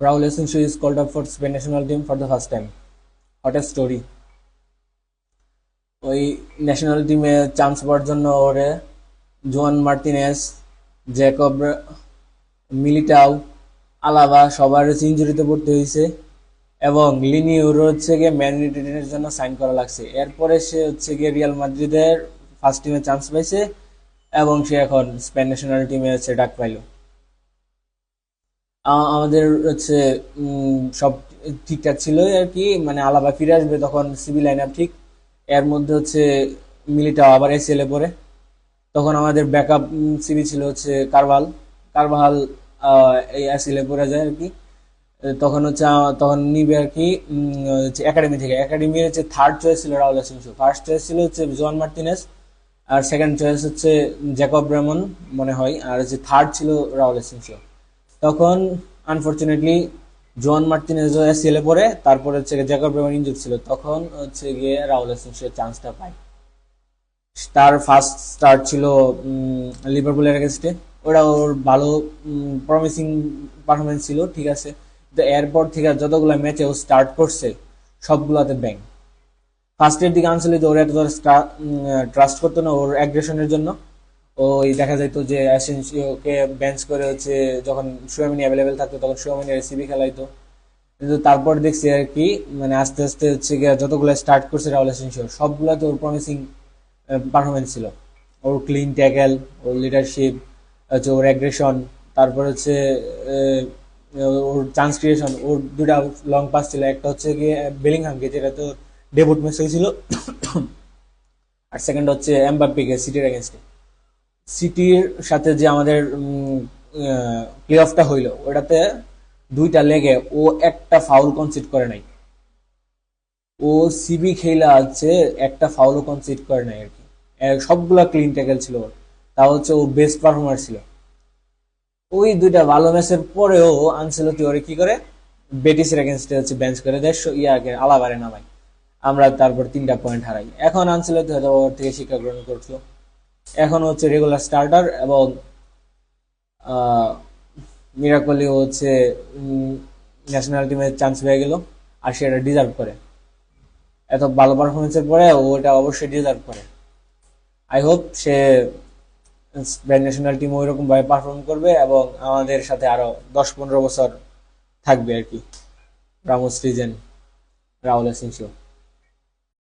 Raul Asensio is called up for Spain national team for the first time. What a story! ওই national টিমে chance পাওয়ার জন্য ওরে জোয়ান Martinez, Jacob, Militao, আলাবা সবার ইনজুরিতে পড়তে হয়েছে এবং লিনিওর হচ্ছে গিয়ে ম্যান ইউনাইটেডের জন্য সাইন করা লাগছে। এরপরে সে হচ্ছে গিয়ে রিয়াল মাদ্রিদের ফার্স্ট টিমে চান্স পাইছে এবং সে এখন স্পেন ন্যাশনাল টিমে হচ্ছে ডাক পাইল। আমাদের হচ্ছে সব ঠিকঠাক ছিল আর কি, মানে আলাবা ফিরে আসবে তখন সিবি লাইন আপ ঠিক। এর মধ্যে হচ্ছে মিলিটাও আবার এসিএল এ পড়ে, তখন আমাদের ব্যাকআপ সিবি ছিল হচ্ছে কারভাল। কারভাল এই এসিএল এ পড়ে যায় আর কি। তখন হচ্ছে তখন নিবে আর কি হচ্ছে একাডেমি থেকে। একাডেমি হচ্ছে থার্ড চয়েস ছিল রাউল এসেন্সিও, ফার্স্ট চয়েস ছিল হচ্ছে জোয়ান মার্টিনেজ, আর সেকেন্ড চয়েস হচ্ছে জ্যাকব রেমন মনে হয়, আর হচ্ছে থার্ড ছিল রাউল এসেন্সিও। তখন আনফরচুনেটলি জোয়ান মার্টিনেজও এসিএল এ পড়ে, তারপর হচ্ছে জ্যাকব রেমন ইনজুর ছিল, তখন হচ্ছে গিয়ে রাউল এসেন্সিও চান্সটা পায়। তার ফার্স্ট স্টার্ট ছিল লিভারপুলের এগেনস্টে, ওটা ওর ভালো প্রমিসিং পারফরমেন্স ছিল, ঠিক আছে। তো এরপর থেকে যতগুলো ম্যাচে ও স্টার্ট করছে সবগুলোতে ব্যাং। ফার্স্টের দিকে আনসেলি তো ওর এত ট্রাস্ট করতো না ওর অ্যাগ্রেশনের জন্য। ওই দেখা যাইতো যে অ্যাসেনসিওকে বেঞ্চ করে হচ্ছে যখন সুয়ামিনি অ্যাভেলেবেল থাকতো তখন সুয়ামিনি রেসিবি খেলাইতো। কিন্তু তারপর দেখছি আর কি, মানে আস্তে আস্তে হচ্ছে গিয়ে যতগুলো স্টার্ট করছে রাউল অ্যাসেনসিও সবগুলোতে ওর প্রমিসিং পারফরমেন্স ছিল। ওর ক্লিন ট্যাকেল, ওর লিডারশিপ, হচ্ছে ওর অ্যাগ্রেশন, তারপর হচ্ছে ওর চান্স ক্রিয়েশন। ওর দুটা লং পাস ছিল, একটা হচ্ছে গিয়ে বেলিংহামকে যেটা তো ডেবুট ম্যাচ হয়েছিল, আর সেকেন্ড হচ্ছে এমবাপ্পেকে সিটির এগেনস্টে। সিটির সাথে যে আমাদের প্লে অফটা হইলো ওটাতে দুইটা লেগে ও একটা ফাউল কনসিড করে নাই। ও সিবি খেলা আছে একটা ফাউলও কনসিড করে নাই আর কি। সবগুলা ক্লিন ট্যাকেল ছিল ওর, তা হচ্ছে ও বেস্ট পারফর্মার ছিল। ওই দুইটা ভালো ম্যাচের পরেও আনসেলতি ওরে কি করে বেটিসের এগেনস্টে হচ্ছে বেঞ্চ করে দেয়, ইয়াকে আলাবারে নামাই। আমরা তারপর 3টা পয়েন্ট হারাই। এখন আনসেলতি হয়তো ওর থেকে শিক্ষা গ্রহণ করছিল, এখন হচ্ছে রেগুলার স্টার্টার এবং মিরাকলি হচ্ছে ন্যাশনাল টিমে চান্স পেয়ে গেল, আর সেটা ডিজার্ভ করে। এত ভালো পারফরমেন্সের পরে ও এটা অবশ্যই ডিজার্ভ করে। I hope say national team ওইরকম ভাবে পারফর্ম করবে এবং আমাদের সাথে আরো 10-15 বছর থাকবে আর কি রামোস রিজেন রাউল এসেন্সিও।